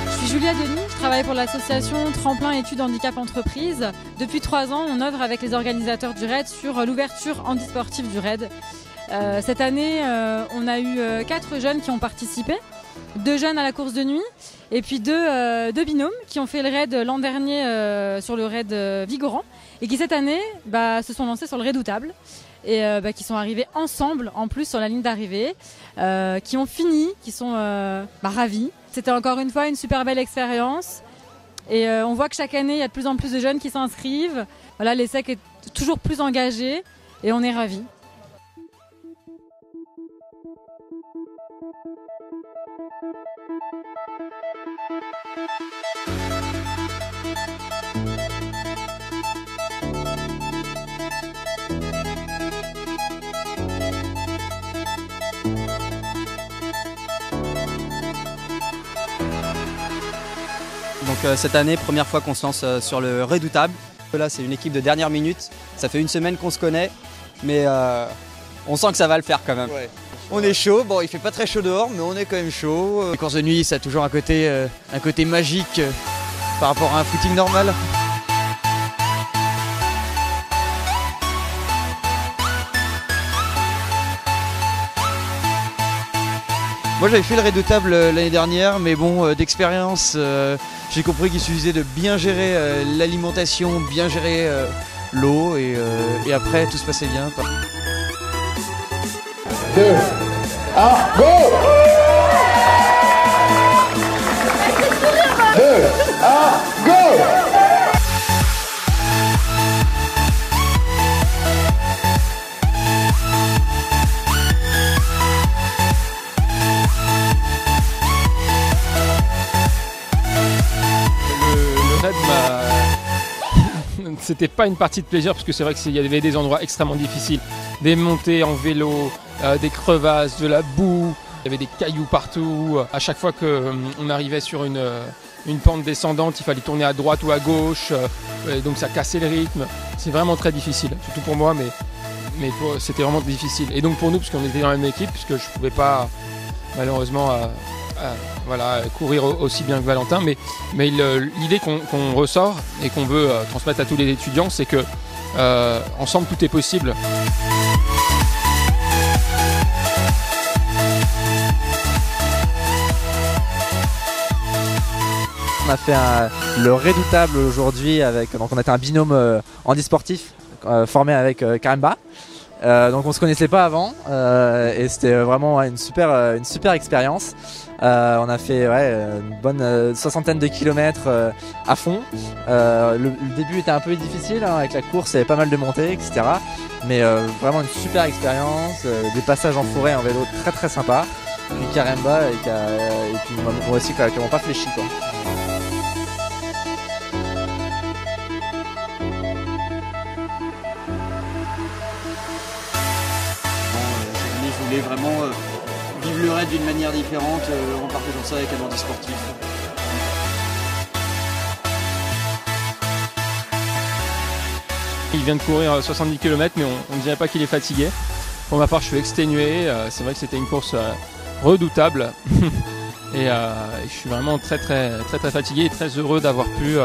Je suis Julia Denis, je travaille pour l'association Tremplin Études Handicap Entreprise. Depuis 3 ans, on œuvre avec les organisateurs du RAID sur l'ouverture handisportive du RAID. Cette année, on a eu 4 jeunes qui ont participé, 2 jeunes à la course de nuit et puis 2 binômes qui ont fait le RAID l'an dernier sur le RAID Vigoran et qui cette année se sont lancés sur le Redoutable et qui sont arrivés ensemble en plus sur la ligne d'arrivée, qui ont fini, qui sont ravis. C'était encore une fois une super belle expérience et on voit que chaque année il y a de plus en plus de jeunes qui s'inscrivent. Voilà, l'ESSEC est toujours plus engagé et on est ravis. Donc cette année, première fois qu'on se lance sur le Redoutable. Là, c'est une équipe de dernière minute. Ça fait une semaine qu'on se connaît, mais on sent que ça va le faire quand même. Ouais. On est chaud, bon il fait pas très chaud dehors, mais on est quand même chaud. Les courses de nuit, ça a toujours un côté magique par rapport à un footing normal. Moi j'avais fait le Redoutable l'année dernière, mais bon, d'expérience, j'ai compris qu'il suffisait de bien gérer l'alimentation, bien gérer l'eau, et après tout se passait bien. 2, 1, go! 2, 1, go! C'était pas une partie de plaisir parce que c'est vrai qu'il y avait des endroits extrêmement difficiles, des montées en vélo, des crevasses, de la boue, il y avait des cailloux partout. À chaque fois qu'on arrivait sur une pente descendante, il fallait tourner à droite ou à gauche, donc ça cassait le rythme. C'est vraiment très difficile, surtout pour moi, mais c'était vraiment difficile. Et donc pour nous, parce qu'on était dans la même équipe, puisque je ne pouvais pas malheureusement courir aussi bien que Valentin, mais l'idée qu'on ressort et qu'on veut transmettre à tous les étudiants, c'est que ensemble tout est possible. On a fait le Redoutable aujourd'hui donc on était un binôme handisportif formé avec Karemba. Donc on se connaissait pas avant et c'était vraiment une super expérience. On a fait une bonne 60aine de kilomètres à fond. Le début était un peu difficile avec la course, il y avait pas mal de montées, etc. Mais vraiment une super expérience, des passages en forêt en vélo très très sympa. Puis Karemba et puis moi aussi qui n'ont pas fléchi quoi. Je voulais vraiment vivre le raid d'une manière différente en partageant ça avec un handisportif. Il vient de courir 70 km, mais on ne dirait pas qu'il est fatigué. Pour ma part, je suis exténué. C'est vrai que c'était une course redoutable. Et je suis vraiment très fatigué et très heureux d'avoir pu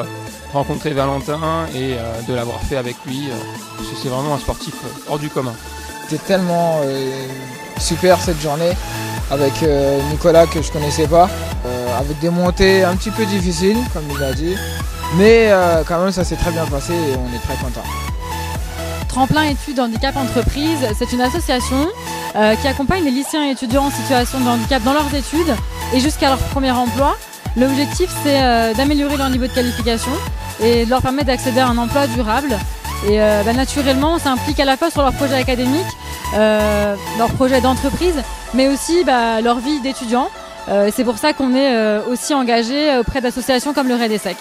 rencontrer Valentin et de l'avoir fait avec lui. Parce que c'est vraiment un sportif hors du commun. C'était tellement super cette journée avec Nicolas que je connaissais pas, avec des montées un petit peu difficiles comme il a dit, mais quand même ça s'est très bien passé et on est très contents. Tremplin Études Handicap Entreprise, c'est une association qui accompagne les lycéens et étudiants en situation de handicap dans leurs études et jusqu'à leur premier emploi. L'objectif c'est d'améliorer leur niveau de qualification et de leur permettre d'accéder à un emploi durable. Et naturellement, on s'implique à la fois sur leur projet académique, leur projet d'entreprise, mais aussi leur vie d'étudiant. C'est pour ça qu'on est aussi engagé auprès d'associations comme le RAID ESSEC.